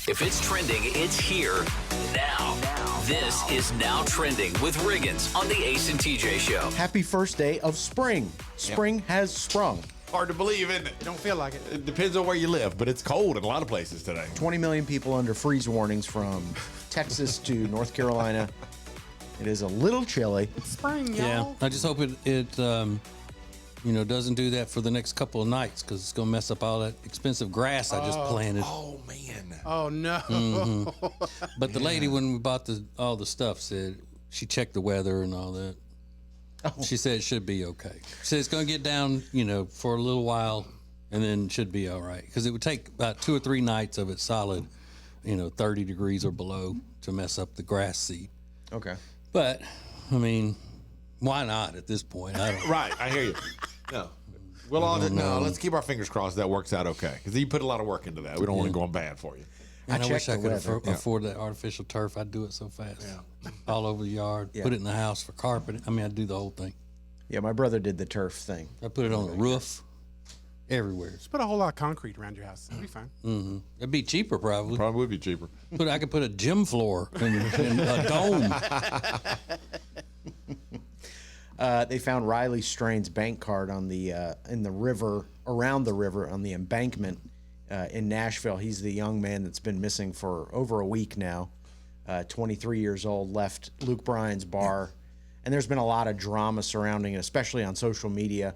If it's trending, it's here now. This is Now Trending with Riggins on the Ace and TJ Show. Happy first day of spring. Spring has sprung. Hard to believe, isn't it? Don't feel like it. It depends on where you live, but it's cold in a lot of places today. 20 million people under freeze warnings from Texas to North Carolina. It is a little chilly. It's spring, Yeah, y'all. I just hope it doesn't do that for the next couple of nights because it's gonna mess up all that expensive grass I just planted. Oh, man. Oh, no. But the lady, when we bought all the stuff, said she checked the weather and all that. She said it should be okay. She said it's gonna get down, for a little while, and then it should be all right because it would take about 2 or 3 nights of it solid, 30 degrees or below to mess up the grass seed. Okay. But I mean, why not at this point? I don't. Right, I hear you. No. Let's keep our fingers crossed that works out okay. Because you put a lot of work into that. We don't want it going bad for you. Man, I wish checked I the could weather. afford that artificial turf. I'd do it so fast. Yeah. All over the yard. Yeah. Put it in the house for carpet. I mean, I'd do the whole thing. Yeah, my brother did the turf thing. I put it on the roof, everywhere. Just put a whole lot of concrete around your house. It'll be fine. It'd be cheaper probably. Probably would be cheaper. I could put a gym floor in a dome. They found Riley Strain's bank card on in the river, around the river on the embankment in Nashville. He's the young man that's been missing for over a week now. 23 years old, left Luke Bryan's bar. And there's been a lot of drama surrounding it, especially on social media.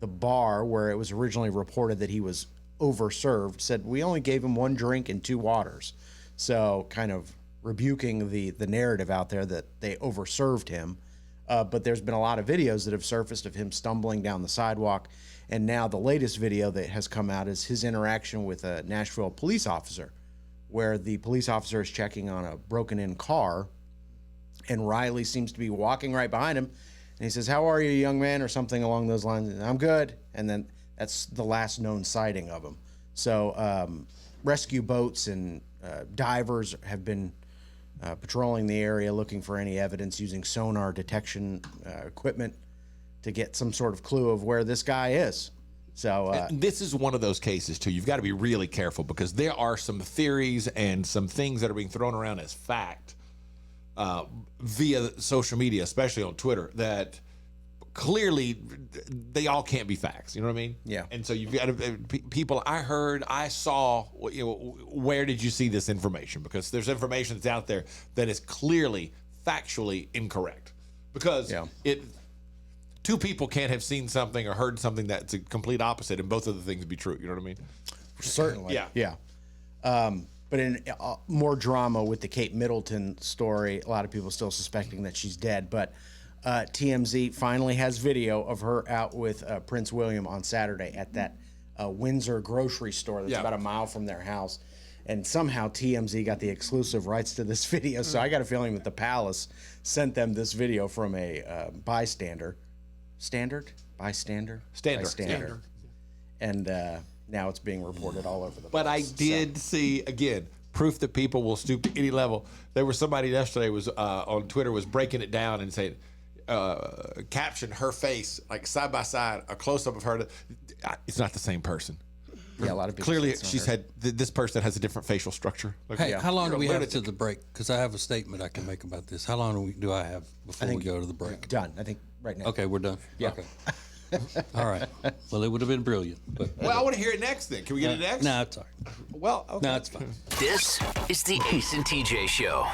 The bar, where it was originally reported that he was overserved, said we only gave him 1 drink and 2 waters. So kind of rebuking the narrative out there that they overserved him. But there's been a lot of videos that have surfaced of him stumbling down the sidewalk. And now the latest video that has come out is his interaction with a Nashville police officer, where the police officer is checking on a broken-in car, and Riley seems to be walking right behind him. And he says, "How are you, young man?" or something along those lines. And, "I'm good." And then that's the last known sighting of him. So rescue boats and divers have been patrolling the area looking for any evidence using sonar detection equipment to get some sort of clue of where this guy is. So This is one of those cases, too. You've got to be really careful because there are some theories and some things that are being thrown around as fact via social media, especially on Twitter, that clearly they all can't be facts. You know what I mean? Yeah. And so you've got to, people, I saw, where did you see this information? Because there's information that's out there that is clearly factually incorrect. Because 2 people can't have seen something or heard something that's a complete opposite and both of the things be true. You know what I mean? certainly. Yeah. But in more drama with the Kate Middleton story, a lot of people still suspecting that she's dead. But TMZ finally has video of her out with Prince William on Saturday at that Windsor grocery store that's about a mile from their house. And somehow TMZ got the exclusive rights to this video. So I got a feeling that the palace sent them this video from a bystander. Bystander. And now it's being reported all over the place. But I did see, again, proof that people will stoop to any level. There was somebody yesterday was on Twitter was breaking it down and saying, captioned her face, like side by side, a close-up of her. It's not the same person. Yeah, a lot of people Clearly, say it's not she's her. this person has a different facial structure. Like, Hey, how long you're do we a have lunatic. to the break? Because I have a statement I can make about this. How long do I have before we go to the break? Done, I think, right now. Okay, we're done. Yeah. Okay. All right. Well, it would have been brilliant. But Well, I want to hear it next then. Can we get it next? no, it's all right. Well, okay. No, it's fine. This is the Ace and TJ Show.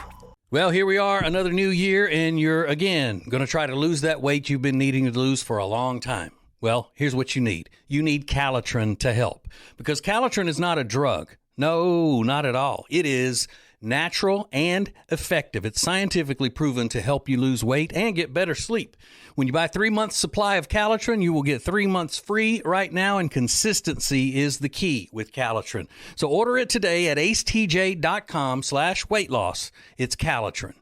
Well, here we are, another new year, and you're, again, going to try to lose that weight you've been needing to lose for a long time. Well, here's what you need. You need Calitrin to help, because Calitrin is not a drug. No, not at all. It is natural and effective. It's scientifically proven to help you lose weight and get better sleep. When you buy 3 months supply of Calitrin, you will get 3 months free right now, and consistency is the key with Calitrin. So order it today at acetj.com/weight loss. It's Calitrin.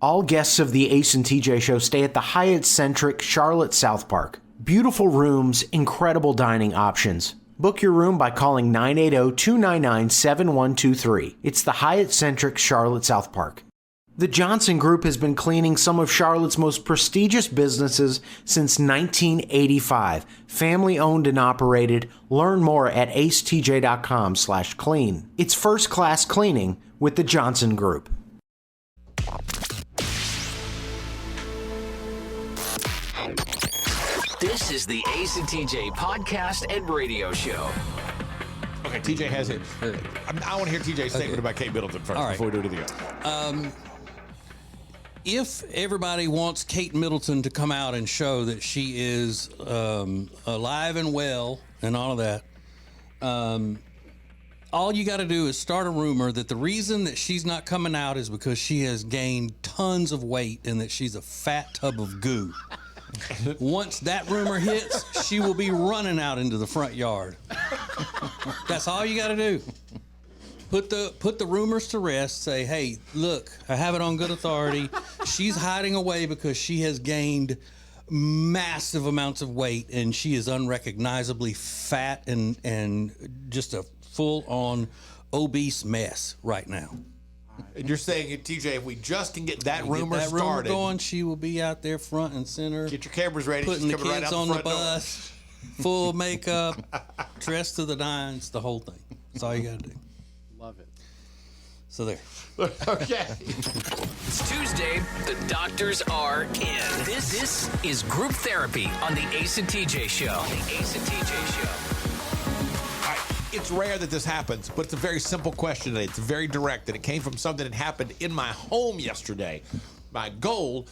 All guests of the Ace and TJ Show stay at the Hyatt-centric Charlotte South Park. Beautiful rooms, incredible dining options. Book your room by calling 980-299-7123. It's the Hyatt-centric Charlotte South Park. The Johnson Group has been cleaning some of Charlotte's most prestigious businesses since 1985. Family owned and operated. Learn more at acetj.com/clean. It's first class cleaning with the Johnson Group. This is the Ace and TJ podcast and radio show. Okay, TJ has it. I want to hear TJ's statement about Kate Middleton first before we do anything else. If everybody wants Kate Middleton to come out and show that she is alive and well and all of that, all you got to do is start a rumor that the reason that she's not coming out is because she has gained tons of weight and that she's a fat tub of goo. Once that rumor hits, she will be running out into the front yard. That's all you got to do. Put the rumors to rest. Say, hey, look, I have it on good authority. She's hiding away because she has gained massive amounts of weight and she is unrecognizably fat and just a full-on obese mess right now. And you're saying, TJ, if we just can get that rumor rumor started, going, she will be out there front and center. get your cameras ready. Putting She's the coming kids right out on the the front bus, full makeup, dressed to the nines, the whole thing. That's all you got to do. Love it. So there. door. Okay. It's Tuesday. The doctors are in. This is group therapy on the Ace and TJ show. The Ace and TJ show. It's rare that this happens, but it's a very simple question today. It's very direct, and it came from something that happened in my home yesterday. My goal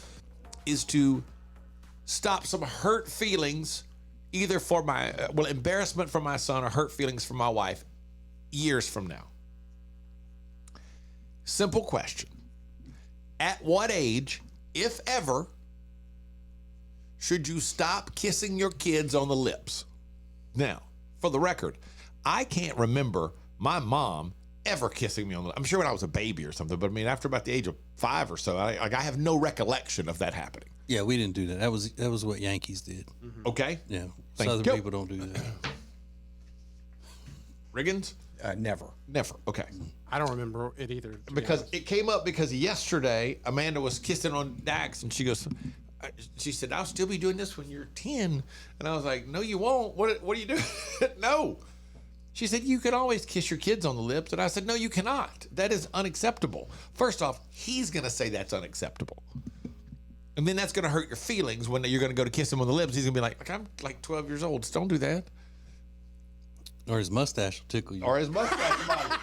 is to stop some hurt feelings, either for my, embarrassment from my son or hurt feelings from my wife years from now. Simple question. At what age, if ever, should you stop kissing your kids on the lips? Now, for the record, I can't remember my mom ever kissing me on the lips. I'm sure when I was a baby or something, but I mean, after about the age of 5 or so, I have no recollection of that happening. Yeah, we didn't do that. That was what Yankees did. Mm-hmm. Okay. Yeah, Thank Southern you. people don't do that. Riggins? Never. Never. Okay. I don't remember it either. Because it came up because yesterday Amanda was kissing on Dax and she goes, she said, I'll still be doing this when you're 10. And I was like, no, you won't. What do you do? No. She said, you can always kiss your kids on the lips. And I said, no, you cannot. That is unacceptable. First off, he's going to say that's unacceptable. And then that's going to hurt your feelings when you're going to go to kiss him on the lips. He's going to be like, I'm like 12 years old. Just don't do that. Or his mustache will tickle you. Or his mustache.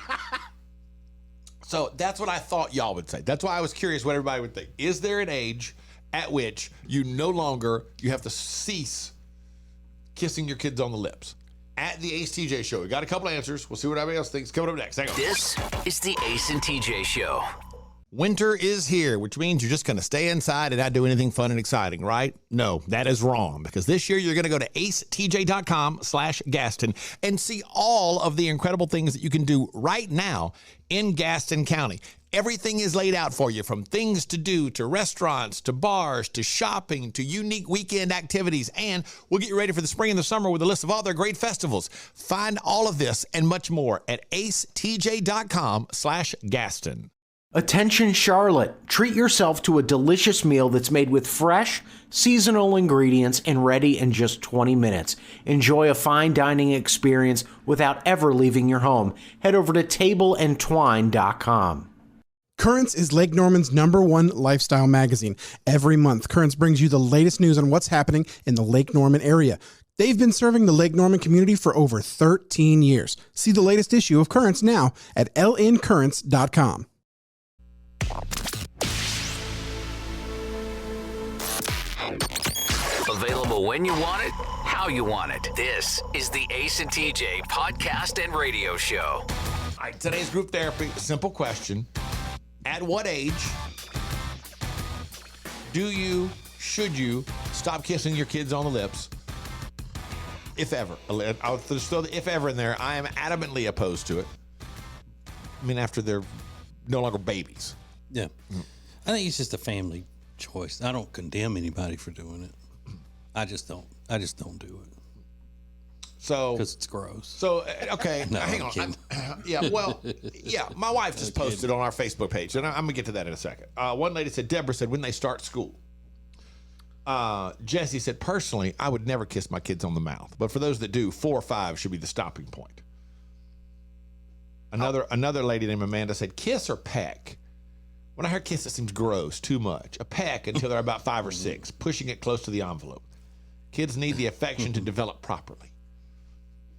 So that's what I thought y'all would say. That's why I was curious what everybody would think. Is there an age at which you have to cease kissing your kids on the lips? At the Ace TJ show. We got a couple answers. We'll see what everybody else thinks. Coming up next. Hang on. This is the Ace and TJ show. Winter is here, which means you're just going to stay inside and not do anything fun and exciting, right? No, that is wrong, because this year you're going to go to acetj.com/Gaston and see all of the incredible things that you can do right now in Gaston County. Everything is laid out for you, from things to do, to restaurants, to bars, to shopping, to unique weekend activities. And we'll get you ready for the spring and the summer with a list of all their great festivals. Find all of this and much more at acetj.com/Gaston. Attention Charlotte, treat yourself to a delicious meal that's made with fresh, seasonal ingredients and ready in just 20 minutes. Enjoy a fine dining experience without ever leaving your home. Head over to tableandtwine.com. Currents is Lake Norman's #1 lifestyle magazine. Every month, Currents brings you the latest news on what's happening in the Lake Norman area. They've been serving the Lake Norman community for over 13 years. See the latest issue of Currents now at lncurrents.com. Available when you want it, how you want it. This is the Ace and TJ podcast and radio show. All right, today's group therapy, simple question. At what age should you stop kissing your kids on the lips? If ever. I'll just throw the if ever in there. I am adamantly opposed to it. I mean, after they're no longer babies. Yeah. I think it's just a family choice. I don't condemn anybody for doing it. I just don't do it. So because it's gross. So okay, No, hang I'm on. kidding. My wife just posted on our Facebook page, and I'm gonna get to that in a second. One lady said, Deborah said, when they start school. Jesse said, personally, I would never kiss my kids on the mouth, but for those that do, 4 or 5 should be the stopping point. Another lady named Amanda said, kiss or peck. When I hear kiss, it seems gross, too much. A peck until they're about 5 or 6, pushing it close to the envelope. Kids need the affection to develop properly.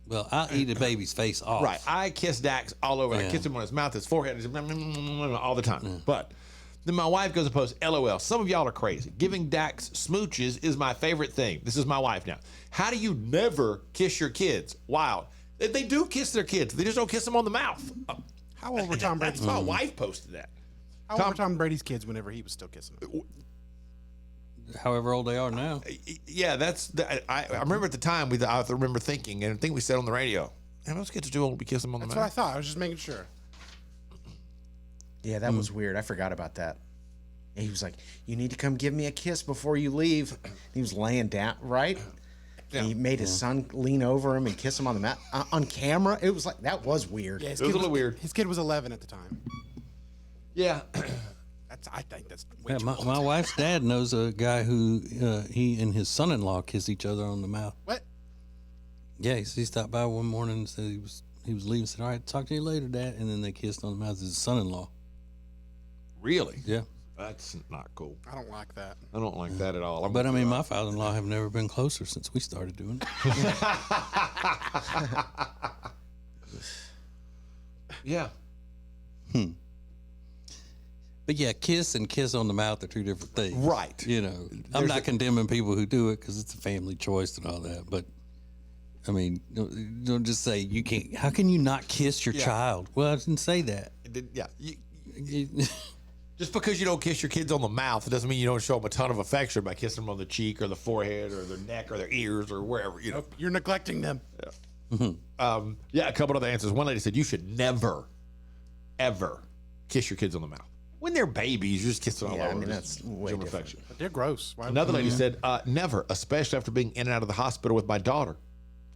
Well, I'll eat a baby's face off. Right. I kiss Dax all over. Yeah. I kiss him on his mouth, his forehead, all the time. But then my wife goes and posts, LOL, some of y'all are crazy. Giving Dax smooches is my favorite thing. This is my wife now. How do you never kiss your kids? Wow. They do kiss their kids. They just don't kiss them on the mouth. How old were Tom Brady's My kids? wife posted that. How old were Tom Brady's kids whenever he was still kissing them? However old they are now. Yeah, I remember at the time, I remember thinking, and I think we said on the radio, man, those kids are too old to be kissing them on the That's mouth. what I thought. I was just making sure. Yeah, that was weird. I forgot about that. And he was like, you need to come give me a kiss before you leave. He was laying down, right? Yeah. And he made his son lean over him and kiss him on the mouth on camera. It was like, that was weird. Yeah, his It was kid a little weird. His kid was 11 at the time. Yeah. I think that's way Yeah, too my old. wife's dad knows a guy who he and his son-in-law kiss each other on the mouth. What? Yeah, he stopped by one morning and said he was leaving. Said, "All right, talk to you later, Dad." And then they kissed on the mouth. His son-in-law. Really? Yeah, That's not cool. I don't like that. I don't like that at all. but I mean, my father-in-law have never been closer since we started doing it. Yeah. But yeah, kiss and kiss on the mouth are two different things. Right. You know, I'm not condemning people who do it because it's a family choice and all that. But I mean, don't just say you can't. How can you not kiss your child? Well, I didn't say that. Yeah. Just because you don't kiss your kids on the mouth, it doesn't mean you don't show them a ton of affection by kissing them on the cheek or the forehead or their neck or their ears or wherever, you know. You're neglecting them. Yeah, a couple other answers. One lady said you should never, ever kiss your kids on the mouth. When they're babies, you just kiss them all Yeah, I over. mean, Just that's way show them different. affection. But they're gross. Why Another lady said, never, especially after being in and out of the hospital with my daughter.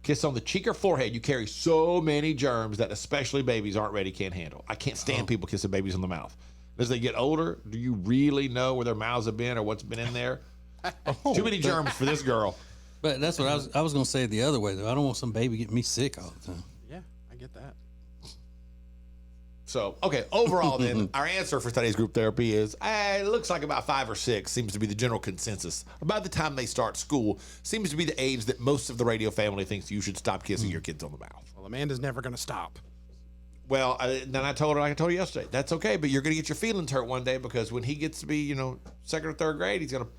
Kiss on the cheek or forehead. You carry so many germs that especially babies aren't ready, can't handle. I can't stand people kissing babies on the mouth. As they get older, do you really know where their mouths have been or what's been in there? Too many germs for this girl. But that's what I was going to say it the other way though. I don't want some baby getting me sick all the time. Yeah, I get that. So, okay, overall then, our answer for today's group therapy is, it looks like about 5 or 6 seems to be the general consensus. About the time they start school seems to be the age that most of the radio family thinks you should stop kissing your kids on the mouth. Well, Amanda's never going to stop. Well, then I told her, like I told you yesterday, that's okay, but you're going to get your feelings hurt one day because when he gets to be, 2nd or 3rd grade, he's going to,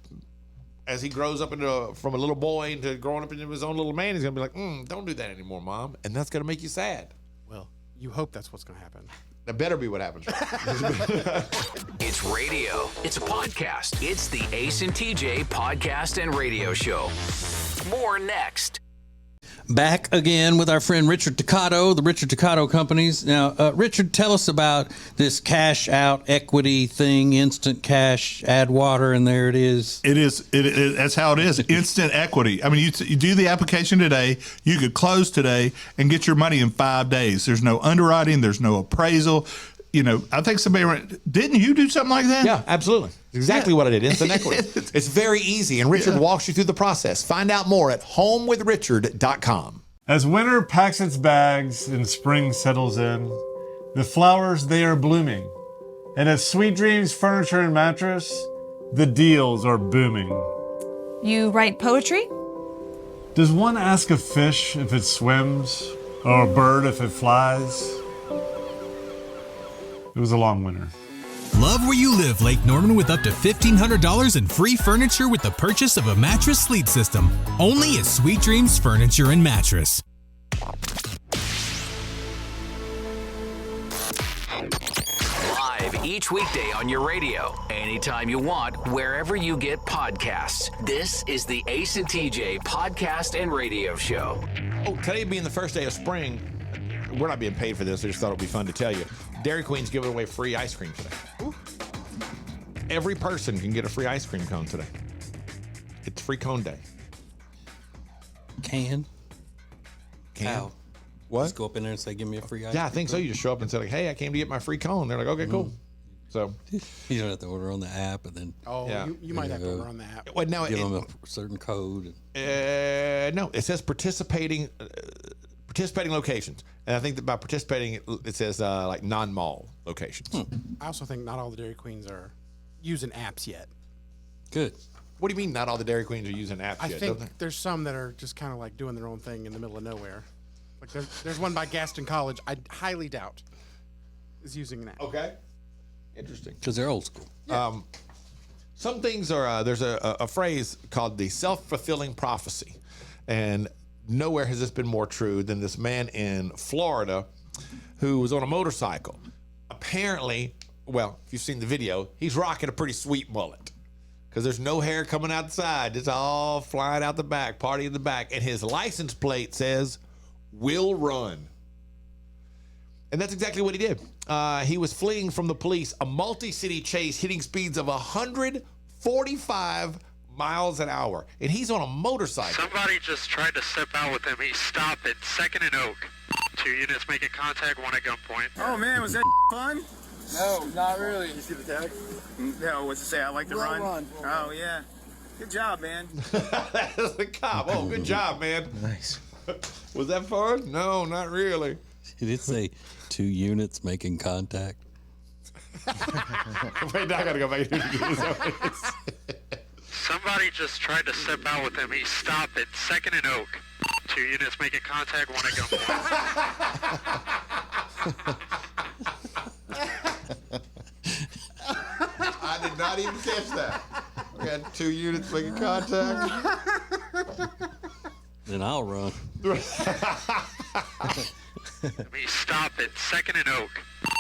as he grows up from a little boy into growing up into his own little man, he's going to be like, don't do that anymore, Mom. And that's going to make you sad. Well, you hope that's what's going to happen. That better be what happens. It's radio. It's a podcast. It's the Ace and TJ podcast and radio show. More next. Back again with our friend Richard Toccato, the Richard Toccato Companies. Now, Richard, tell us about this cash out equity thing, instant cash, add water, and there it is. It is. That's how it is. Instant equity. I mean, you do the application today. You could close today and get your money in 5 days. There's no underwriting. There's no appraisal. I think didn't you do something like that? Yeah, absolutely. Exactly what I did. Instant equity. It's very easy, and Richard walks you through the process. Find out more at homewithrichard.com. As winter packs its bags and spring settles in, the flowers, they are blooming. And at Sweet Dreams Furniture and Mattress, the deals are booming. You write poetry? Does one ask a fish if it swims, or a bird if it flies? It was a long winter. Love where you live, Lake Norman, with up to $1,500 in free furniture with the purchase of a mattress sleep system. Only at Sweet Dreams Furniture and Mattress. Live each weekday on your radio, anytime you want, wherever you get podcasts. This is the Ace and TJ podcast and radio show. Oh, today being the first day of spring, we're not being paid for this. I just thought it would be fun to tell you. Dairy Queen's giving away free ice cream today. Ooh. Every person can get a free ice cream cone today. It's free cone day. Can? How? What? Just go up in there and say, give me a free ice Yeah, I cream think so. cone? You just show up and say, like, hey, I came to get my free cone. They're like, okay, cool. So You don't have to order on the app and then Oh, Yeah. you might have to order on the app. well, now give them a certain code. no, it says participating locations, and I think that by participating, it says like non-mall locations. I also think not all the Dairy Queens are using apps yet. Good. What do you mean? Not all the Dairy Queens are using apps I yet? think Don't they? there's some that are just kind of like doing their own thing in the middle of nowhere. Like there's one by Gaston College. I highly doubt is using an app. Okay, interesting. Because they're old school. Some things are there's a phrase called the self-fulfilling prophecy, and nowhere has this been more true than this man in Florida who was on a motorcycle. Apparently, well, if you've seen the video, he's rocking a pretty sweet mullet because there's no hair coming out the side. It's all flying out the back, party in the back, and his license plate says "Will Run." And that's exactly what he did. He was fleeing from the police, a multi-city chase hitting speeds of 145 miles an hour. And he's on a motorcycle. Somebody just tried to step out with him. He stopped at 2nd and Oak. 2 units making contact, 1 at gunpoint. Oh man, was that fun? No, not really. You see the tag? No, what's it say? I like to run. Oh yeah. Good job, man. That's the cop. Oh, good job, man. Nice. Was that fun? No, not really. Did it say 2 units making contact? Wait, now I gotta go back. Somebody just tried to step out with him. He stopped at 2nd and Oak. 2 units making contact, 1 at gunpoint. I did not even catch that. We had 2 units making contact. Then I'll run. He stopped at 2nd and Oak.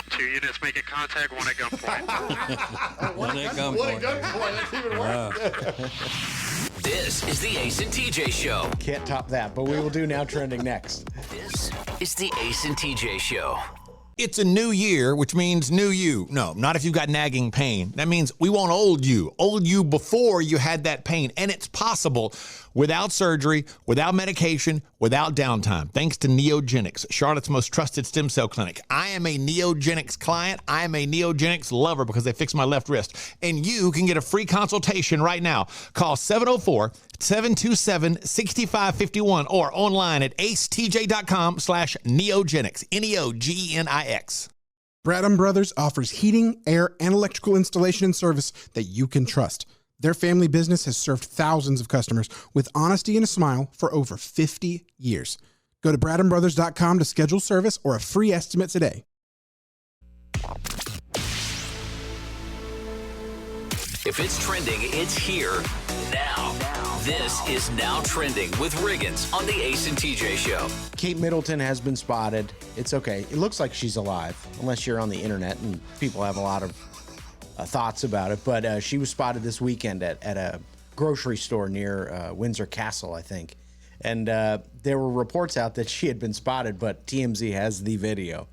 2 units making contact, 1 at gunpoint. One at gunpoint. What a gunpoint. That's even worse. This is the Ace and TJ Show. Can't top that, but we will do Now Trending next. This is the Ace and TJ Show. It's a new year, which means new you. No, not if you've got nagging pain. That means we want old you before you had that pain. And it's possible without surgery, without medication, without downtime. Thanks to Neogenics, Charlotte's most trusted stem cell clinic. I am a Neogenics client. I am a Neogenics lover because they fixed my left wrist. And you can get a free consultation right now. Call 704-727-6551 or online at acetj.com/neogenics, Neogenics. Bradham Brothers offers heating, air, and electrical installation and service that you can trust. Their family business has served thousands of customers with honesty and a smile for over 50 years. Go to bradhambrothers.com to schedule service or a free estimate today. If it's trending, it's here now. This is Now Trending with Riggins on the Ace and TJ Show. Kate Middleton has been spotted. It's okay. It looks like she's alive, unless you're on the internet and people have a lot of thoughts about it. But she was spotted this weekend at a grocery store near Windsor Castle, I think. And there were reports out that she had been spotted, but TMZ has the video.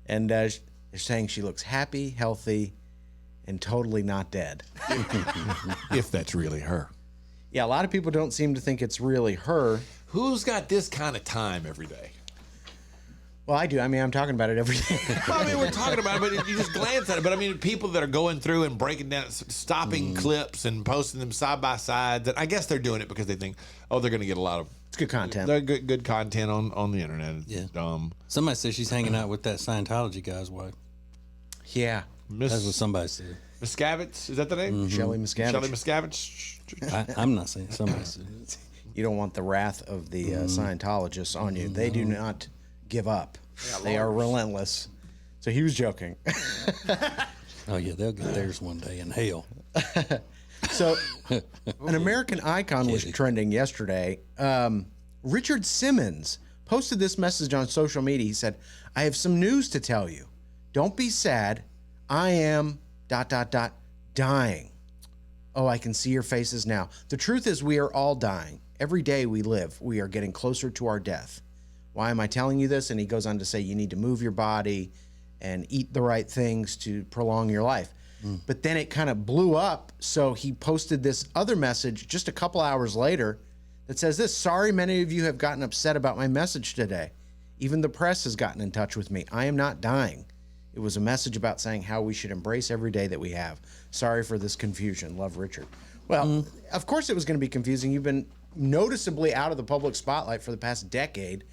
And they're saying she looks happy, healthy, and totally not dead. If that's really her. Yeah, a lot of people don't seem to think it's really her. Who's got this kind of time every day? Well, I do. I mean, I'm talking about it every day. Well, I mean, we're talking about it, but you just glance at it. But I mean, people that are going through and breaking down, stopping clips and posting them side by side. That I guess they're doing it because they think, oh, they're going to get a lot of it's good content. They're good content on the internet. Yeah. Somebody says she's hanging out with that Scientology guy's wife. Yeah. That's what somebody said. Miscavige, is that the name? Mm-hmm. Shelley Miscavige. Shelley Miscavige. I'm not saying somebody said. You don't want the wrath of the Scientologists on you. They do not give up. They are relentless. So he was joking. Oh, yeah, they'll get theirs one day in hell. So an American icon was trending yesterday. Richard Simmons posted this message on social media. He said, I have some news to tell you. Don't be sad. I am ... dying. Oh, I can see your faces now. The truth is we are all dying. Every day we live, we are getting closer to our death. Why am I telling you this? And he goes on to say you need to move your body and eat the right things to prolong your life. But then it kind of blew up. So he posted this other message just a couple hours later that says this: "Sorry, many of you have gotten upset about my message today. Even the press has gotten in touch with me. I am not dying. It was a message about saying how we should embrace every day that we have. Sorry for this confusion. Love, Richard." Well, of course it was going to be confusing. You've been noticeably out of the public spotlight for the past decade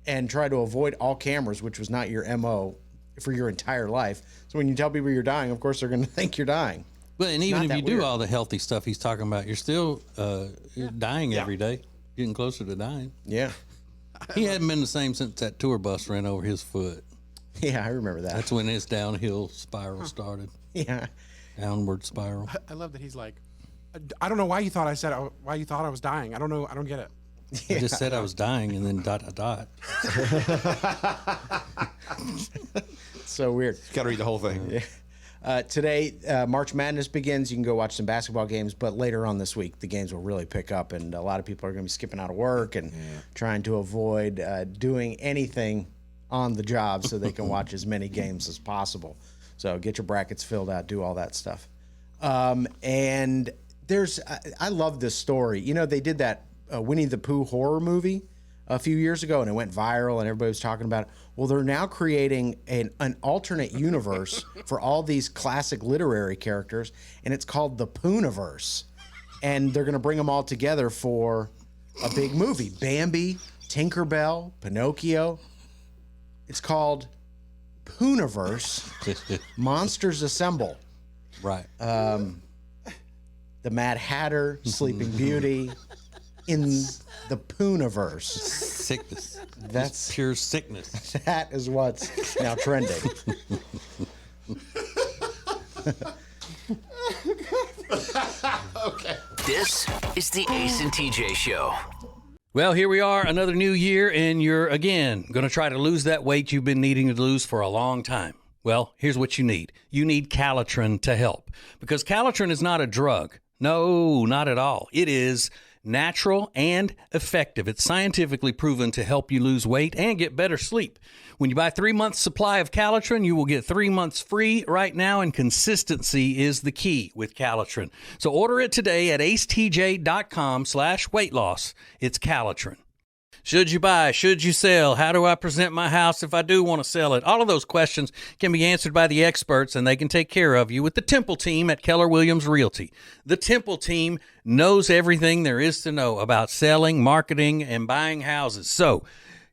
and try to avoid all cameras, which was not your MO for your entire life. So when you tell people you're dying, of course they're going to think you're dying. Well, and even if you do all the healthy stuff he's talking about, you're still you're dying every day, getting closer to dying. Yeah. He hadn't been the same since that tour bus ran over his foot. Yeah, I remember that. That's when his downhill spiral started. Yeah. Downward spiral. I love that he's like, I don't know why you thought I was dying. I don't know. I don't get it. I just said I was dying and then ... So weird. Got to read the whole thing. Yeah. Today, March Madness begins. You can go watch some basketball games, but later on this week, the games will really pick up, and a lot of people are going to be skipping out of work and trying to avoid doing anything on the job so they can watch as many games as possible. So get your brackets filled out, do all that stuff. And I love this story. You know, they did that Winnie the Pooh horror movie a few years ago, and it went viral, and everybody was talking about it. Well, they're now creating an alternate universe for all these classic literary characters, and it's called the Pooniverse. And they're going to bring them all together for a big movie. Bambi, Tinkerbell, Pinocchio. It's called Pooniverse. Monsters Assemble. Right. The Mad Hatter, Sleeping Beauty, in the Pooniverse. Sickness. That's just pure sickness. That is what's now trending. Okay. This is the Ace and TJ Show. Well, here we are, another new year, and you're, again, going to try to lose that weight you've been needing to lose for a long time. Well, here's what you need. You need Calitrin to help, because Calitrin is not a drug. No, not at all. It is natural and effective. It's scientifically proven to help you lose weight and get better sleep. When you buy 3 months supply of Calitrin, you will get 3 months free right now, and consistency is the key with Calitrin. So order it today at acetj.com/weight loss. It's Calitrin. Should you buy? Should you sell? How do I present my house if I do want to sell it? All of those questions can be answered by the experts, and they can take care of you with the Temple team at Keller Williams Realty. The Temple team knows everything there is to know about selling, marketing, and buying houses. So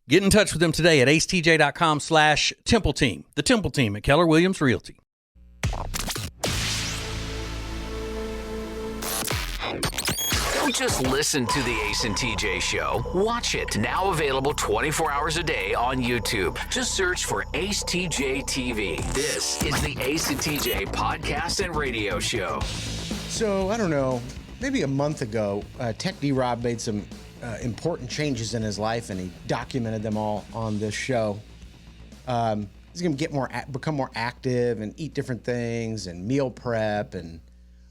get in touch with them today at acetj.com/Temple team. The Temple team at Keller Williams Realty. Don't just listen to the Ace and TJ Show. Watch it. Now available 24 hours a day on YouTube. Just search for Ace TJ TV. This is the Ace and TJ podcast and radio show. So, I don't know, maybe a month ago, Tech D-Rob made some important changes in his life, and he documented them all on this show. He's going to become more active and eat different things and meal prep, and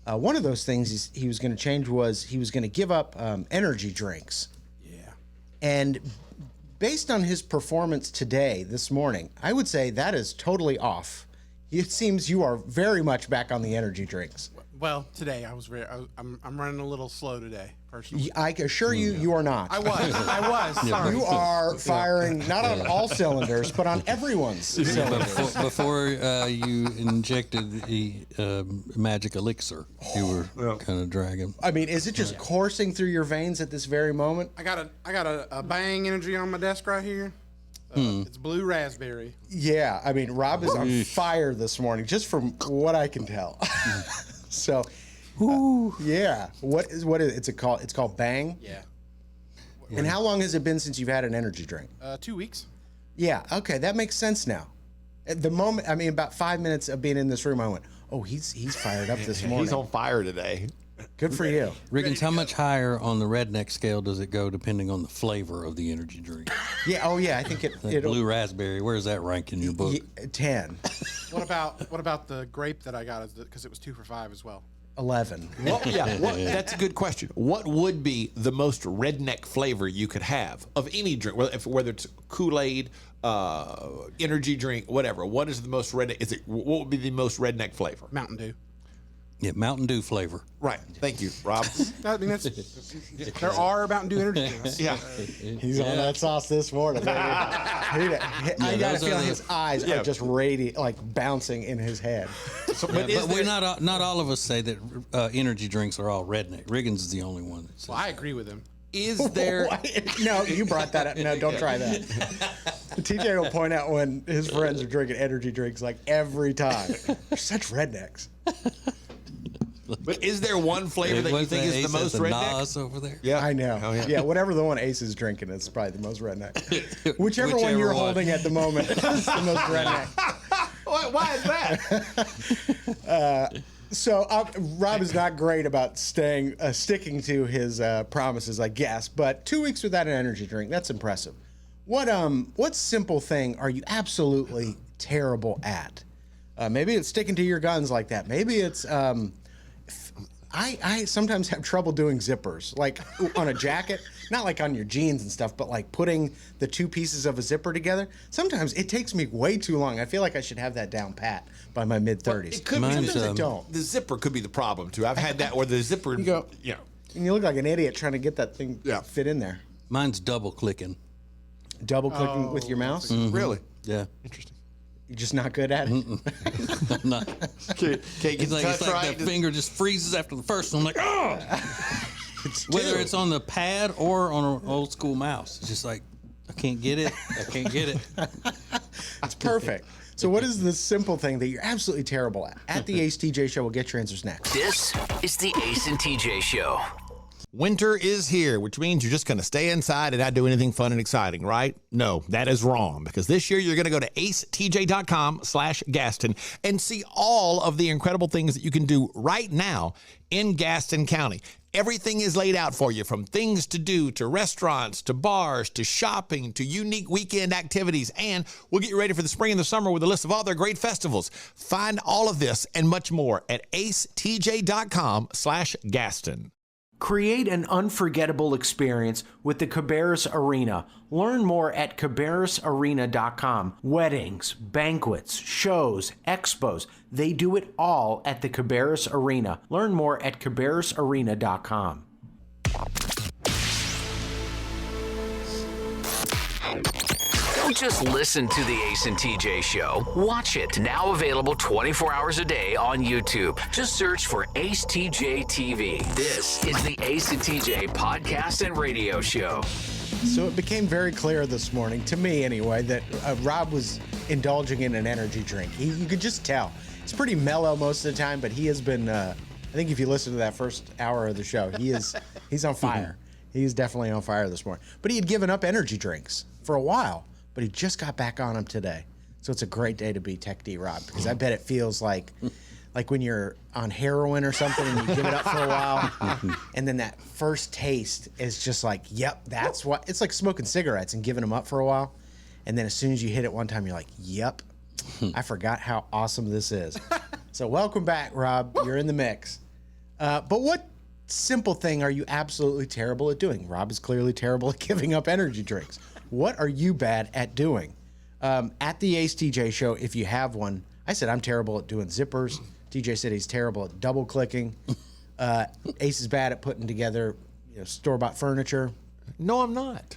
one of those things he was going to change was he was going to give up energy drinks. Yeah. And based on his performance today, this morning, I would say that is totally off. It seems you are very much back on the energy drinks. Well, today I'm running a little slow today, personally. I assure you, you are not. I was. Sorry. You are firing not on all cylinders, but on everyone's cylinders. Before you injected the magic elixir, you were kind of dragging. I mean, is it just coursing through your veins at this very moment? I got a Bang energy on my desk right here. It's blue raspberry. Yeah, I mean, Rob is on fire this morning, just from what I can tell. So, yeah. What is it called? It's called Bang? Yeah. And how long has it been since you've had an energy drink? 2 weeks. Yeah, okay, that makes sense now. At the moment, I mean, about 5 minutes of being in this room, I went, oh, he's fired up this morning. He's on fire today. Good for you. Riggins, how much higher on the redneck scale does it go depending on the flavor of the energy drink? Yeah, oh yeah, I think it'll blue raspberry, where does that rank in your book? 10. What about the grape that I got? Because it was 2 for $5 as well. 11. Well, yeah, that's a good question. What would be the most redneck flavor you could have of any drink, whether it's Kool-Aid, energy drink, whatever? What is the most redneck? What would be the most redneck flavor? Mountain Dew. Yeah, Mountain Dew flavor. Right. Thank you, Rob. I mean, there are Mountain Dew energy drinks. Yeah. He's on that sauce this morning. I got a feeling his eyes are just radiant, like bouncing in his head. So, but we're not all of us say that energy drinks are all redneck. Riggins is the only one. That says Well, I agree with him. Is there? No, you brought that up. No, don't try that. TJ will point out when his friends are drinking energy drinks like every time. They're such rednecks. But is there one flavor that you think is the most redneck? Nas over there. Yeah, I know. Oh, yeah. Yeah, whatever the one Ace is drinking is probably the most redneck. Whichever one you're holding at the moment is the most redneck. Why is that? So Rob is not great about sticking to his promises, I guess. But 2 weeks without an energy drink, that's impressive. What simple thing are you absolutely terrible at? Maybe it's sticking to your guns like that. Maybe it's I sometimes have trouble doing zippers, like on a jacket, not like on your jeans and stuff, but like putting the two pieces of a zipper together. Sometimes it takes me way too long. I feel like I should have that down pat by my mid-30s. Well, it could be. Sometimes I don't. The zipper could be the problem too. I've had that where the zipper. You go. Yeah. And you look like an idiot trying to get that thing fit in there. Mine's double clicking. Double clicking with your mouse? Mm-hmm. Really? Yeah. Interesting. You're just not good at it? I'm not. Can't get It's like right. that finger just freezes after the first one. I'm like, oh! Whether it's on the pad or on an old school mouse. It's just like, I can't get it. I can't get it. It's perfect. So what is the simple thing that you're absolutely terrible at? At the Ace TJ Show, we'll get your answers next. This is the Ace and TJ Show. Winter is here, which means you're just going to stay inside and not do anything fun and exciting, right? No, that is wrong, because this year you're going to go to acetj.com/Gaston and see all of the incredible things that you can do right now in Gaston County. Everything is laid out for you, from things to do, to restaurants, to bars, to shopping, to unique weekend activities, and we'll get you ready for the spring and the summer with a list of all their great festivals. Find all of this and much more at acetj.com/Gaston. Create an unforgettable experience with the Cabarrus Arena. Learn more at cabarrusarena.com. Weddings, banquets, shows, expos, they do it all at the Cabarrus Arena. Learn more at cabarrusarena.com. Don't just listen to the Ace and TJ Show. Watch it. Now available 24 hours a day on YouTube. Just search for Ace TJ TV. This is the Ace and TJ podcast and radio show. So it became very clear this morning, to me anyway, that Rob was indulging in an energy drink. You could just tell. It's pretty mellow most of the time, but he has been, I think if you listen to that first hour of the show, he's on fire. He's definitely on fire this morning. But he had given up energy drinks for a while, but he just got back on them today. So it's a great day to be Tech D Rob, because I bet it feels like when you're on heroin or something and you give it up for a while, and then that first taste is just like, yep, that's what, it's like smoking cigarettes and giving them up for a while. And then as soon as you hit it one time, you're like, yep, I forgot how awesome this is. So welcome back, Rob. You're in the mix. But what simple thing are you absolutely terrible at doing? Rob is clearly terrible at giving up energy drinks. What are you bad at doing? At the Ace TJ Show, if you have one, I said I'm terrible at doing zippers. TJ said he's terrible at double clicking. Ace is bad at putting together store-bought furniture. No, I'm not.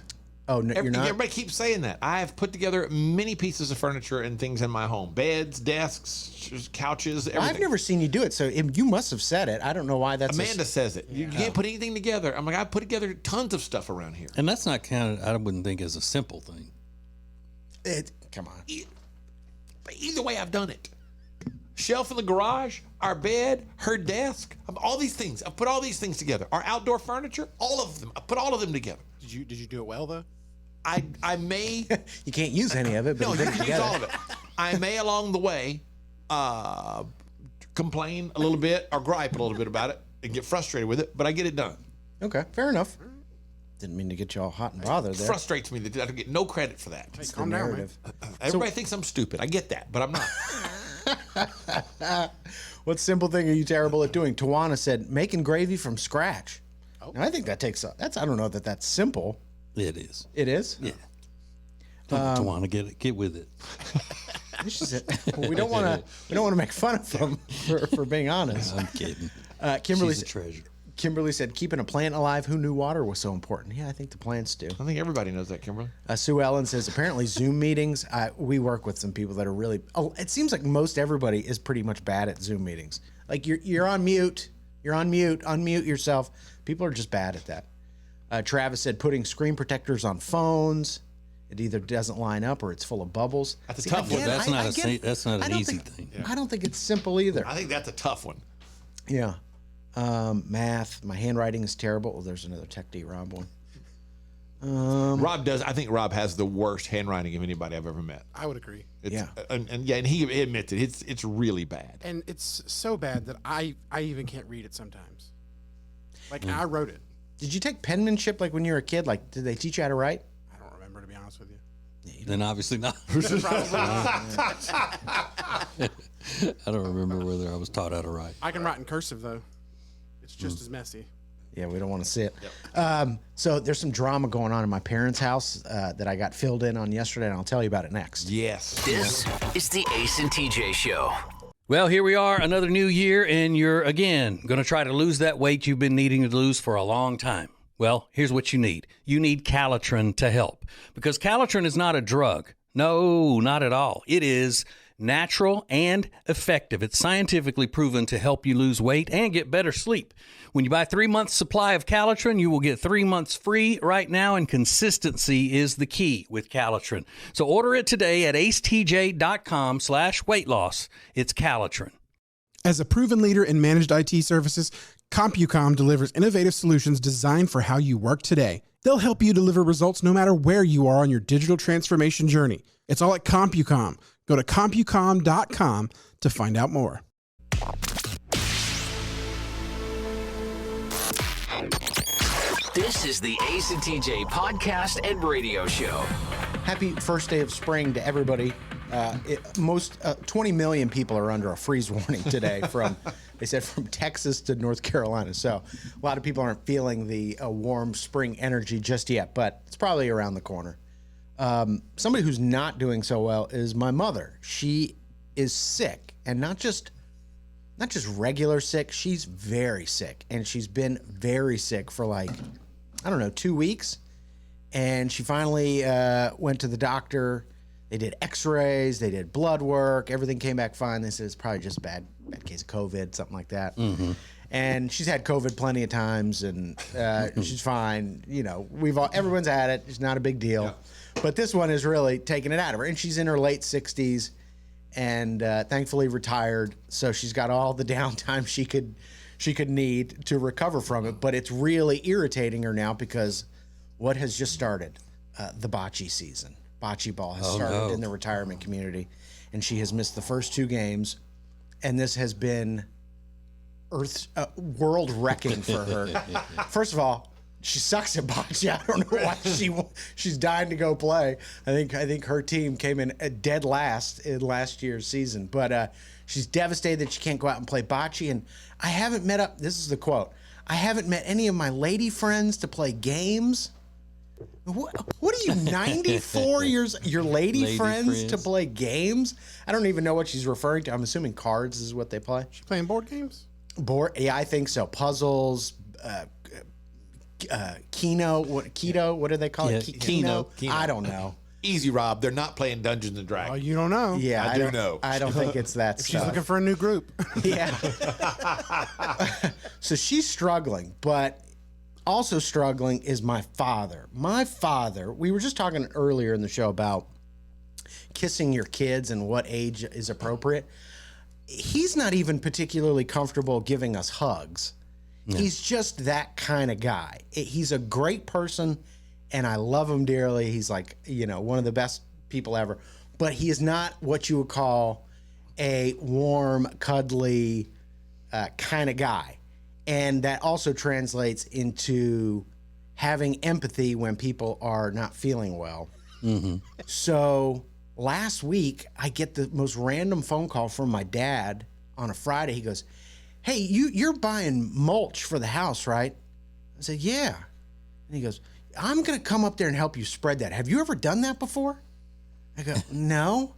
Oh, no, you're not? Everybody keeps saying that. I have put together many pieces of furniture and things in my home. Beds, desks, couches, everything. I've never seen you do it, so you must have said it. I don't know why that's... Amanda says it. You can't put anything together. I'm like, I put together tons of stuff around here. And that's not counted, I wouldn't think, as a simple thing. Come on. But either way, I've done it. Shelf in the garage, our bed, her desk, all these things. I've put all these things together. Our outdoor furniture, all of them. I put all of them together. Did you do it well, though? I may... You can't use any of it, but no, you put it can together. use all of it. I may, along the way, complain a little bit or gripe a little bit about it and get frustrated with it, but I get it done. Okay, fair enough. Didn't mean to get you all hot and bothered there. It frustrates me that I don't get no credit for that. It's the narrative. Everybody thinks I'm stupid. I get that, but I'm not. What simple thing are you terrible at doing? Tawana said, making gravy from scratch. Oh. Now, I think that takes I don't know that that's simple. It is. It is? Yeah. Tawana, get with it. She said, we don't want to make fun of him for being honest. I'm kidding. Kimberly, She's a treasure. Kimberly said, keeping a plant alive, who knew water was so important? Yeah, I think the plants do. I think everybody knows that, Kimberly. Sue Ellen says, apparently Zoom meetings, we work with some people that are really, it seems like most everybody is pretty much bad at Zoom meetings. Like you're on mute, unmute yourself. People are just bad at that. Travis said, putting screen protectors on phones. It either doesn't line up or it's full of bubbles. That's a tough one. That's not an easy thing. I don't think it's simple either. I think that's a tough one. Yeah. Math. My handwriting is terrible. Oh, there's another Tech D Rob one. Rob does. I think Rob has the worst handwriting of anybody I've ever met. I would agree. And he admits it. It's really bad. And it's so bad that I even can't read it sometimes. Like I wrote it. Did you take penmanship like when you were a kid? Like, did they teach you how to write? I don't remember, to be honest with you. Then obviously not. I don't remember whether I was taught how to write. I can write in cursive though. It's just as messy. Yeah, we don't want to see it. Yep. So there's some drama going on in my parents' house that I got filled in on yesterday, and I'll tell you about it next. Yes. This is the Ace and TJ Show. Well, here we are, another new year, and you're, again, going to try to lose that weight you've been needing to lose for a long time. Well, here's what you need. You need Calitrin to help, because Calitrin is not a drug. No, not at all. It is natural and effective. It's scientifically proven to help you lose weight and get better sleep. When you buy 3 months supply of Calitrin, you will get 3 months free right now, and consistency is the key with Calitrin. So order it today at acetj.com/weight loss. It's Calitrin. As a proven leader in managed IT services, CompuCom delivers innovative solutions designed for how you work today. They'll help you deliver results no matter where you are on your digital transformation journey. It's all at CompuCom. Go to CompuCom.com to find out more. This is the Ace and TJ podcast and radio show. Happy first day of spring to everybody. 20 million people are under a freeze warning today they said from Texas to North Carolina. So a lot of people aren't feeling the warm spring energy just yet, but it's probably around the corner. Somebody who's not doing so well is my mother. She is sick, and not just regular sick. She's very sick, and she's been very sick for 2 weeks. And she finally went to the doctor. They did x-rays, they did blood work, everything came back fine. They said it's probably just a bad case of COVID, something like that. Mm-hmm. And she's had COVID plenty of times, and she's fine. You know, everyone's had it. It's not a big deal. Yeah. But this one is really taking it out of her. And she's in her late 60s and thankfully retired. So she's got all the downtime she could need to recover from it. But it's really irritating her now because what has just started? The bocce season. Bocce ball has started in the retirement community, and she has missed the first 2 games, and this has been world wrecking for her. First of all, she sucks at bocce. I don't know why she's dying to go play. I think her team came in dead last in last year's season, but she's devastated that she can't go out and play bocce. And I haven't met this is the quote, I haven't met any of my lady friends to play games. What are you, 94 years? Your lady friends to play games? I don't even know what she's referring to. I'm assuming cards is what they play. She playing board games? Yeah, I think so. Puzzles, Keno. What do they call it? Keno. I don't know. Easy, Rob. They're not playing Dungeons and Dragons. Oh, you don't know. Yeah, I do know. I don't think it's that stuff. She's looking for a new group. Yeah. So she's struggling, but also struggling is my father. My father, we were just talking earlier in the show about kissing your kids and what age is appropriate. He's not even particularly comfortable giving us hugs. No. He's just that kind of guy. He's a great person, and I love him dearly. He's one of the best people ever. But he is not what you would call a warm, cuddly kind of guy. And that also translates into having empathy when people are not feeling well. Mm-hmm. So last week, I get the most random phone call from my dad on a Friday. He goes, "Hey, you're buying mulch for the house, right?" I said, "Yeah." And he goes, "I'm going to come up there and help you spread that. Have you ever done that before?" I go, "No."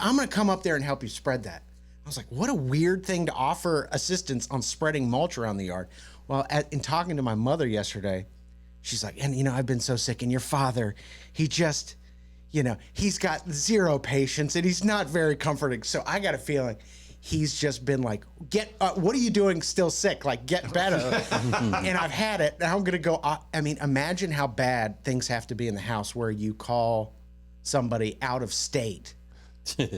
I'm going to come up there and help you spread that. I was like, what a weird thing to offer assistance on spreading mulch around the yard. Well, in talking to my mother yesterday, she's like, and I've been so sick, and your father, he just, he's got zero patience and he's not very comforting. So I got a feeling he's just been like, what are you doing still sick? Like, get better. And I've had it. Now I'm going to go, imagine how bad things have to be in the house where you call somebody out of state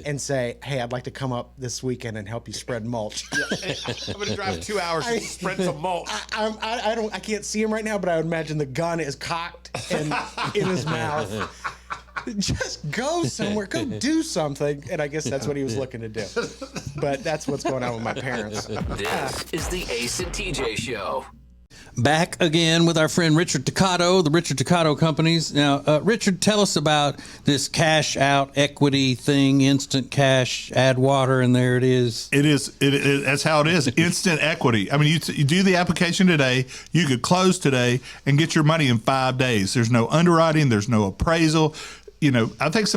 and say, hey, I'd like to come up this weekend and help you spread mulch. I'm going to drive 2 hours to spread some mulch. I can't see him right now, but I would imagine the gun is cocked and in his mouth. Just go somewhere, go do something. And I guess that's what he was looking to do. But that's what's going on with my parents. This is the Ace and TJ Show. Back again with our friend Richard Toccato, the Richard Toccato Companies. Now, Richard, tell us about this cash out equity thing, instant cash, add water, and there it is. That's how it is. Instant equity. I mean, you do the application today, you could close today and get your money in 5 days. There's no underwriting, there's no appraisal. I think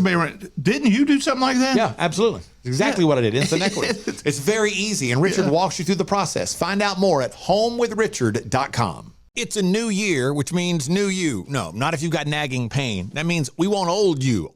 didn't you do something like that? Yeah, absolutely. Exactly what I did. Instant equity. It's very easy, and Richard walks you through the process. Find out more at homewithrichard.com. It's a new year, which means new you. No, not if you've got nagging pain. That means we want old you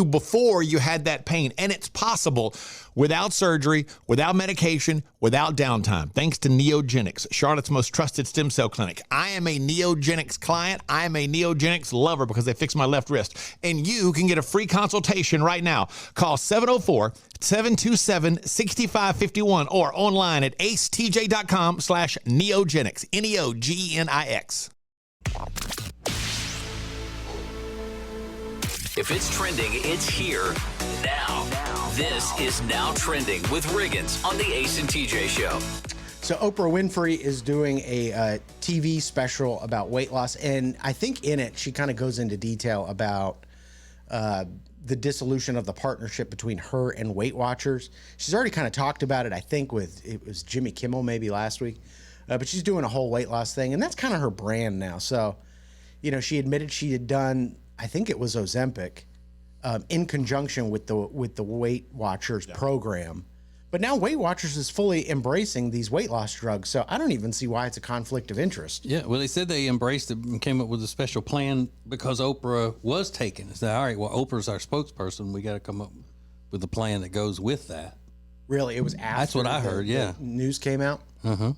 before you had that pain. And it's possible without surgery, without medication, without downtime, thanks to Neogenics, Charlotte's most trusted stem cell clinic. I am a Neogenics client. I am a Neogenics lover because they fixed my left wrist. And you can get a free consultation right now. Call 704-727-6551 or online at acetj.com/neogenics, Neogenics. If it's trending, it's here now. This is Now Trending with Riggins on the Ace and TJ Show. So Oprah Winfrey is doing a TV special about weight loss, and I think in it she kind of goes into detail about the dissolution of the partnership between her and Weight Watchers. She's already kind of talked about it, I think, it was Jimmy Kimmel maybe last week, but she's doing a whole weight loss thing, and that's kind of her brand now. So, she admitted she had done, I think it was Ozempic, in conjunction with the Weight Watchers program. But now Weight Watchers is fully embracing these weight loss drugs, so I don't even see why it's a conflict of interest. Yeah, well, they said they embraced it and came up with a special plan because Oprah was taken. They said, all right, well, Oprah's our spokesperson. We got to come up with a plan that goes with that. Really? It was after that's what I heard, yeah. The news came out? Uh-huh.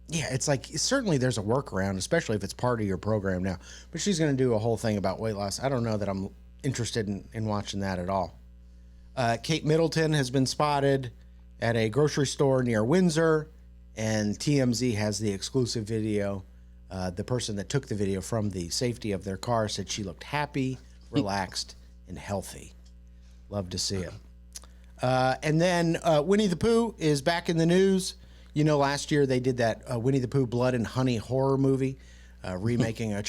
Yeah, it's like, certainly there's a workaround, especially if it's part of your program now. But she's going to do a whole thing about weight loss. I don't know that I'm interested in watching that at all. Kate Middleton has been spotted at a grocery store near Windsor, and TMZ has the exclusive video. The person that took the video from the safety of their car said she looked happy, relaxed, and healthy. Love to see it. And then Winnie the Pooh is back in the news. Last year they did that Winnie the Pooh Blood and Honey horror movie, remaking a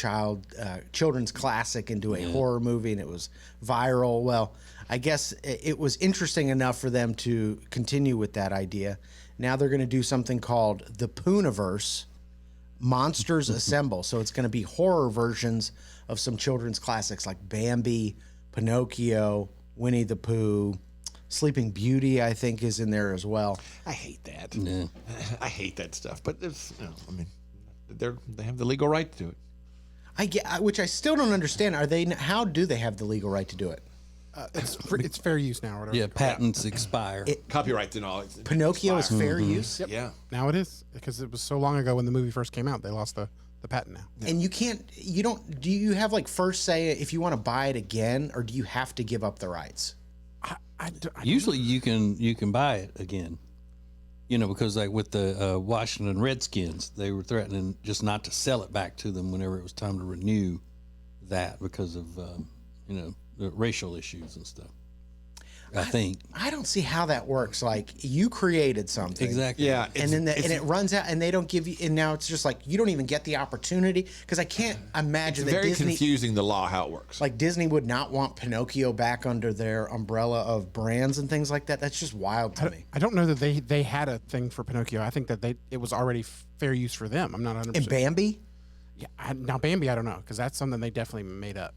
children's classic into a horror movie, and it was viral. Well, I guess it was interesting enough for them to continue with that idea. Now they're going to do something called the Pooniverse, Monsters Assemble. So it's going to be horror versions of some children's classics like Bambi, Pinocchio, Winnie the Pooh. Sleeping Beauty, I think, is in there as well. I hate that. Yeah. I hate that stuff. But it's, they have the legal right to do it. Which I still don't understand. How do they have the legal right to do it? It's fair use now, or whatever. Yeah, patents expire. Copyrights and all. Pinocchio is fair use? Yep. Yeah. Now it is, because it was so long ago when the movie first came out. They lost the patent now. And do you have first say if you want to buy it again, or do you have to give up the rights? Usually you can buy it again, because like with the Washington Redskins, they were threatening just not to sell it back to them whenever it was time to renew that because of the racial issues and stuff. I think I don't see how that works. Like, you created something, exactly, yeah, and then and it runs out, and they don't give you, and now it's just like you don't even get the opportunity, because I can't imagine it's that very Disney, confusing the law how it works. Like, Disney would not want Pinocchio back under their umbrella of brands and things like that. That's just wild to me. I don't know that they had a thing for Pinocchio. I think that it was already fair use for them. I'm not 100%. And Bambi? Yeah, now Bambi, I don't know, because that's something they definitely made up.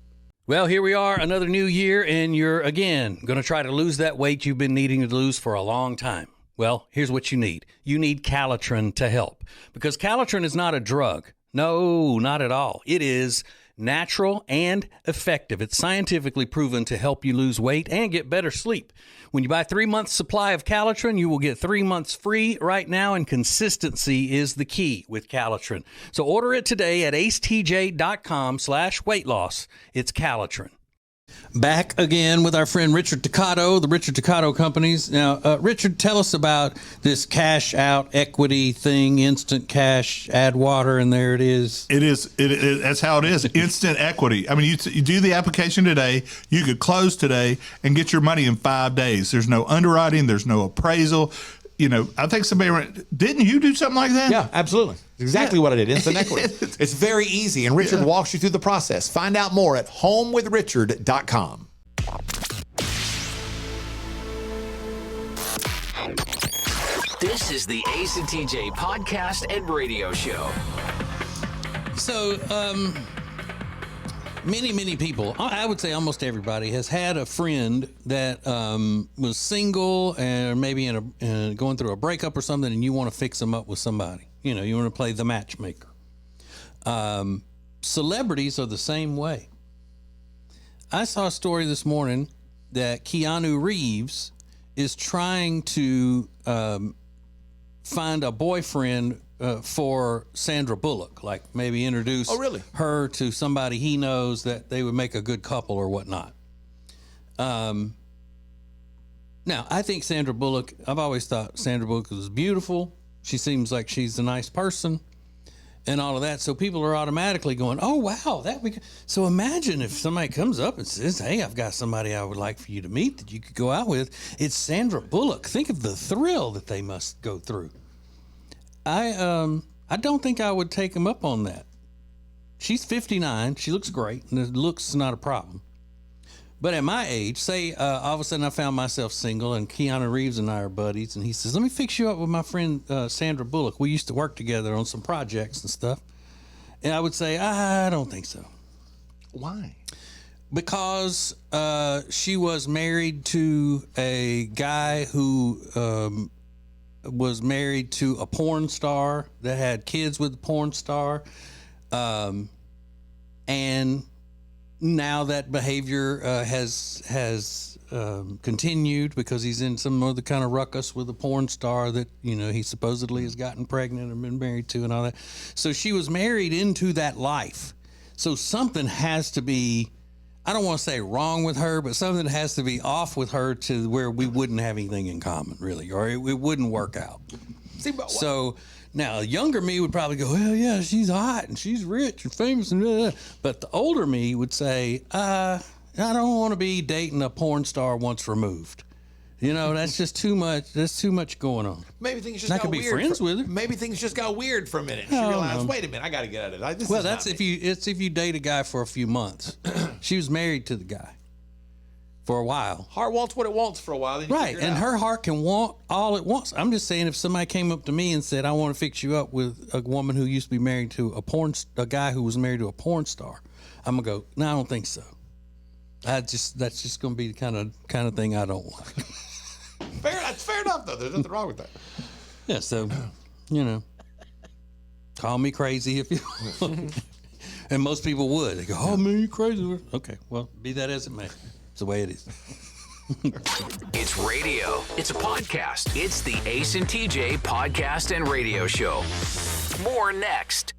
Well, here we are, another new year, and you're, again, going to try to lose that weight you've been needing to lose for a long time. Well, here's what you need. You need Calitrin to help, because Calitrin is not a drug. No, not at all. It is natural and effective. It's scientifically proven to help you lose weight and get better sleep. When you buy 3 months supply of Calitrin, you will get 3 months free right now, and consistency is the key with Calitrin. So order it today at acetj.com/weight loss. It's Calitrin. Back again with our friend Richard Toccato, the Richard Toccato Companies. Now, Richard, tell us about this cash out equity thing, instant cash, add water, and there it is. It is. That's how it is. Instant equity. I mean, you do the application today. You could close today and get your money in 5 days. There's no underwriting. There's no appraisal. You know, I think didn't you do something like that? Yeah, absolutely. Exactly what I did. Instant equity. It's very easy, and Richard walks you through the process. Find out more at homewithrichard.com. This is the Ace and TJ podcast and radio show. So, many people, I would say almost everybody, has had a friend that was single and maybe going through a breakup or something, and you want to fix them up with somebody. You know, you want to play the matchmaker. Celebrities are the same way. I saw a story this morning that Keanu Reeves is trying to find a boyfriend for Sandra Bullock, like maybe introduce her to somebody he knows that they would make a good couple or whatnot. Now, I think Sandra Bullock, I've always thought Sandra Bullock was beautiful. She seems like she's a nice person and all of that. So people are automatically going, oh, wow. So imagine if somebody comes up and says, hey, I've got somebody I would like for you to meet that you could go out with. It's Sandra Bullock. Think of the thrill that they must go through. I don't think I would take him up on that. She's 59. She looks great, and the looks is not a problem. But at my age, say all of a sudden I found myself single, and Keanu Reeves and I are buddies, and he says, let me fix you up with my friend Sandra Bullock. We used to work together on some projects and stuff. And I would say, I don't think so. Why? Because she was married to a guy who was married to a porn star that had kids with the porn star. And now that behavior has continued because he's in some other kind of ruckus with a porn star that, you know, he supposedly has gotten pregnant and been married to and all that. So she was married into that life. So something has to be, I don't want to say wrong with her, but something has to be off with her to where we wouldn't have anything in common, really, or it wouldn't work out. So now, younger me would probably go, well, yeah, she's hot and she's rich and famous, and blah, blah. But the older me would say, I don't want to be dating a porn star once removed. You know, that's just too much. There's too much going on. Maybe things just I got could be weird. friends with her. Maybe things just got weird for a minute. She realized, wait a minute, I got to get out of it. Well, that's if you date a guy for a few months. She was married to the guy for a while. Heart wants what it wants for a while. Then Right, and her heart can want all it wants. I'm just saying, if somebody came up to me and said, I want to fix you up with a woman who used to be married to a guy who was married to a porn star, I'm going to go, no, I don't think so. That's just going to be the kind of thing I don't want. That's fair enough, though. There's nothing wrong with that. Yeah, so, you know, call me crazy if you want. And most people would. They go, oh, man, you crazy. Okay, well, be that as it may. It's the way it is. It's radio. It's a podcast. It's the Ace and TJ podcast and radio show. More next.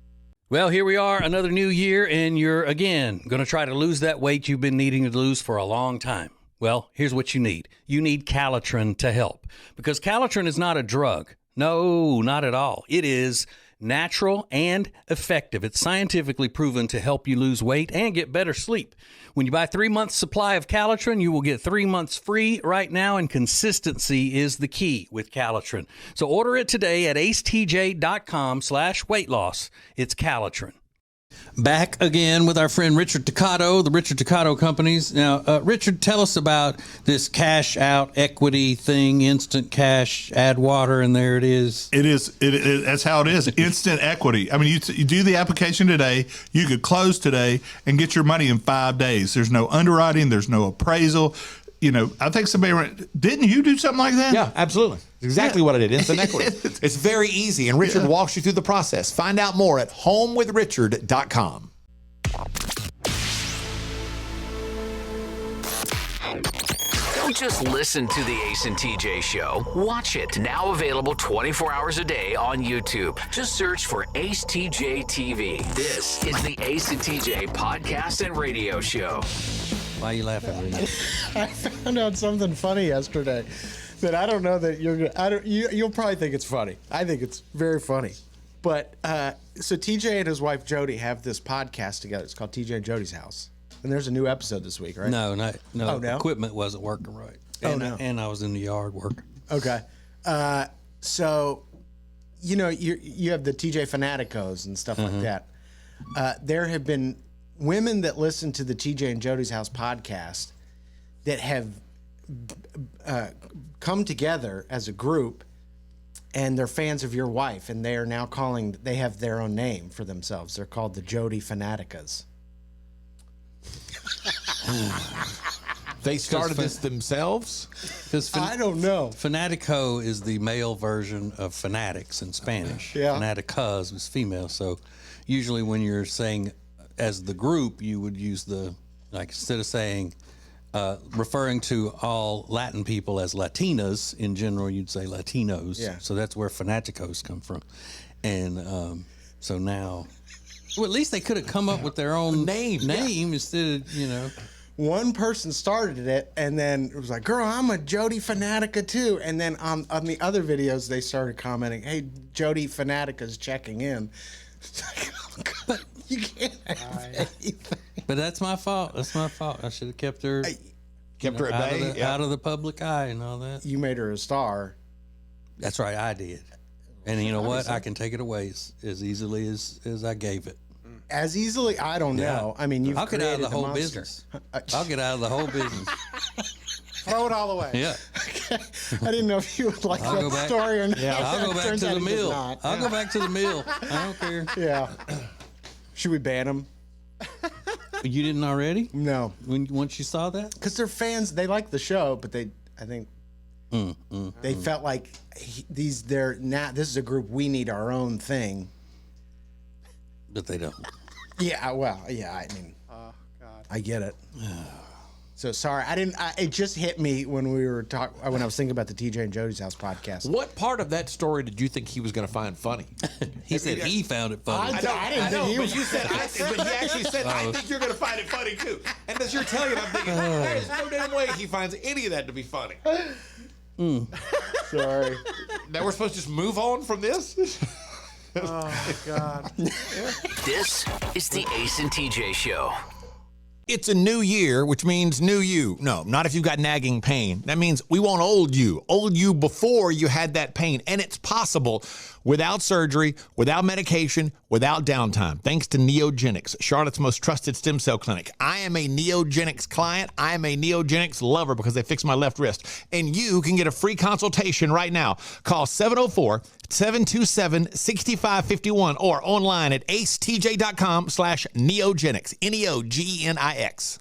Well, here we are, another new year, and you're, again, going to try to lose that weight you've been needing to lose for a long time. Well, here's what you need. You need Calitrin to help, because Calitrin is not a drug. No, not at all. It is natural and effective. It's scientifically proven to help you lose weight and get better sleep. When you buy 3 months supply of Calitrin, you will get 3 months free right now, and consistency is the key with Calitrin. So order it today at acetj.com/weight loss. It's Calitrin. Back again with our friend Richard Toccato, the Richard Toccato Companies. Now, Richard, tell us about this cash out equity thing, instant cash, add water, and there it is. That's how it is. Instant equity. I mean, you do the application today, you could close today and get your money in 5 days. There's no underwriting, there's no appraisal. You know, I think didn't you do something like that? Yeah, absolutely. Exactly what I did. Instant equity. It's very easy, and Richard walks you through the process. Find out more at homewithrichard.com. Don't just listen to the Ace and TJ show. Watch it. Now available 24 hours a day on YouTube. Just search for Ace TJ TV. This is the Ace and TJ podcast and radio show. Why are you laughing, Reed? I found out something funny yesterday that I don't know that you'll probably think it's funny. I think it's very funny. But so TJ and his wife Jody have this podcast together. It's called TJ and Jody's House. And there's a new episode this week, right? No. Oh, no? Equipment wasn't working right. And I was in the yard working. Okay. So, you know, you have the TJ Fanaticos and stuff like that. There have been women that listen to the TJ and Jody's House podcast that have come together as a group, and they're fans of your wife, and they are now they have their own name for themselves. They're called the Jody Fanaticas. They started this themselves? I don't know. Fanatico is the male version of fanatics in Spanish. Yeah. Fanaticas is female. So usually when you're saying as the group, you would use instead of saying, referring to all Latin people as Latinas, in general, you'd say Latinos. Yeah. So that's where Fanaticos come from. And so now, well, at least they could have come up with their own name instead of, you know. One person started it, and then it was like, girl, I'm a Jody Fanatica too. And then on the other videos, they started commenting, hey, Jody Fanatica's checking in. It's like, oh, God, you can't have anything. But that's my fault. I should have kept her at bay. Out of the public eye and all that. You made her a star. That's right, I did. And you know what? I can take it away as easily as I gave it. As easily? I don't know. I mean, I'll get out of the whole business. I'll get out of the whole business. Throw it all away. Yeah. Okay. I didn't know if you would like that story or not. Yeah, I'll go back Turns to out the he does mill. not. I'll go back to the mill. I don't care. Yeah. Should we ban him? You didn't already? No. Once you saw that? Because they're fans. They like the show, but I think they felt like this is a group, we need our own thing. But they don't. Yeah, well, yeah, I mean, I get it. So sorry, it just hit me when we were when I was thinking about the TJ and Jody's House podcast. What part of that story did you think he was going to find funny? He said he found it funny. I didn't think he was. But he actually said, I think you're going to find it funny too. And as you're telling it, I'm thinking, there's no damn way he finds any of that to be funny. Sorry. Now we're supposed to just move on from this? Oh, God. This is the Ace and TJ show. It's a new year, which means new you. No, not if you've got nagging pain. That means we want old you before you had that pain. And it's possible without surgery, without medication, without downtime, thanks to Neogenics, Charlotte's most trusted stem cell clinic. I am a Neogenics client. I am a Neogenics lover because they fixed my left wrist. And you can get a free consultation right now. Call 704-727-6551 or online at acetj.com/neogenics, Neogenics.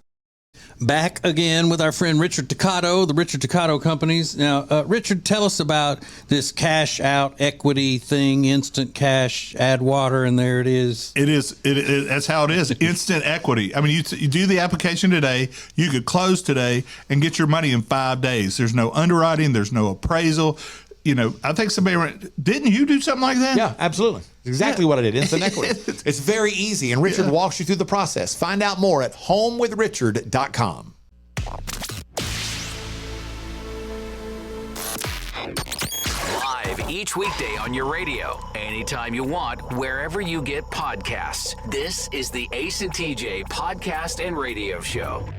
Back again with our friend Richard Toccato, the Richard Toccato Companies. Now, Richard, tell us about this cash out equity thing, instant cash, add water, and there it is. That's how it is. Instant equity. I mean, you do the application today, you could close today and get your money in 5 days. There's no underwriting, there's no appraisal. You know, I think didn't you do something like that? Yeah, absolutely. Exactly what I did. Instant equity. It's very easy, and Richard walks you through the process. Find out more at homewithrichard.com. Live each weekday on your radio, anytime you want, wherever you get podcasts. This is the Ace and TJ podcast and radio show.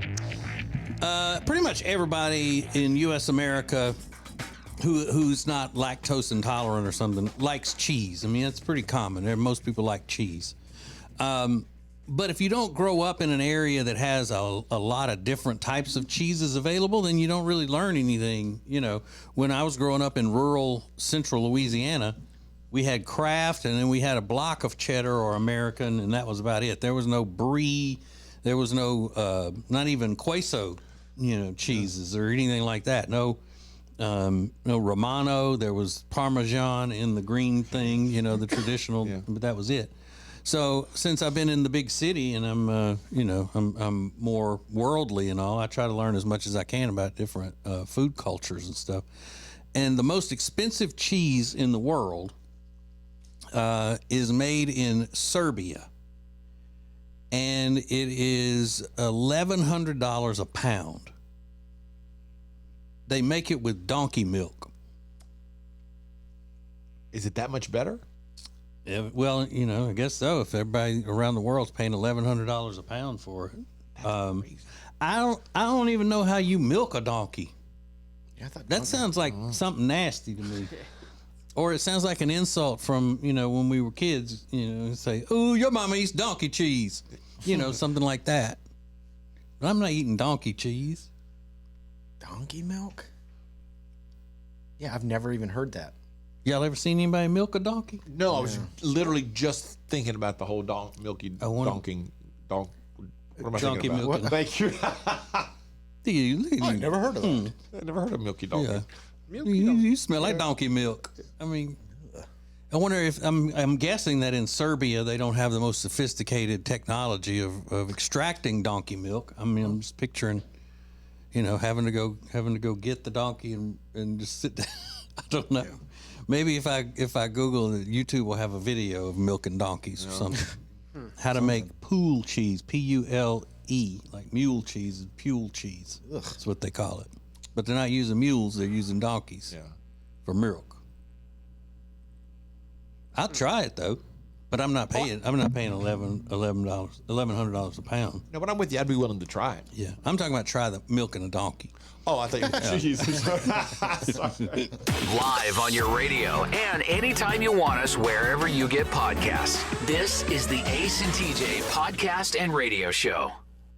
Pretty much everybody in U.S. America who's not lactose intolerant or something likes cheese. I mean, it's pretty common. Most people like cheese. But if you don't grow up in an area that has a lot of different types of cheeses available, then you don't really learn anything. You know, when I was growing up in rural central Louisiana, we had Kraft, and then we had a block of cheddar or American, and that was about it. There was no brie, there was no, not even queso, cheeses or anything like that. No Romano. There was Parmesan in the green thing, the traditional, but that was it. So since I've been in the big city and I'm, I'm more worldly and all, I try to learn as much as I can about different food cultures and stuff. And the most expensive cheese in the world is made in Serbia, and it is $1,100 a pound. They make it with donkey milk. Is it that much better? Yeah, well, I guess so. If everybody around the world's paying $1,100 a pound for it, I don't even know how you milk a donkey. Yeah, I thought that sounds like something nasty to me. Or it sounds like an insult from, when we were kids, say, "Oh, your mama eats donkey cheese," something like that. But I'm not eating donkey cheese. Donkey milk? Yeah, I've never even heard that. Y'all ever seen anybody milk a donkey? No, I was literally just thinking about the whole donkey. What am I thinking about? Milking. Thank you. I never heard of that. I never heard of milky donkey. Yeah. You smell like donkey milk. I mean, I wonder if I'm guessing that in Serbia they don't have the most sophisticated technology of extracting donkey milk. I mean, I'm just picturing, having to go get the donkey and just sit down. I don't know. Yeah. Maybe if I Google it, YouTube will have a video of milking donkeys or something. How to make pool cheese, Pule, like mule cheese is pule cheese. Ugh. That's what they call it. But they're not using mules; they're using donkeys for milk. I'll try it though, but I'm not paying $1,100 a pound. No, but I'm with you. I'd be willing to try it. Yeah, I'm talking about try the milking a donkey. Oh, I thought you were Jesus. Live on your radio and anytime you want us, wherever you get podcasts. This is the Ace and TJ podcast and radio show.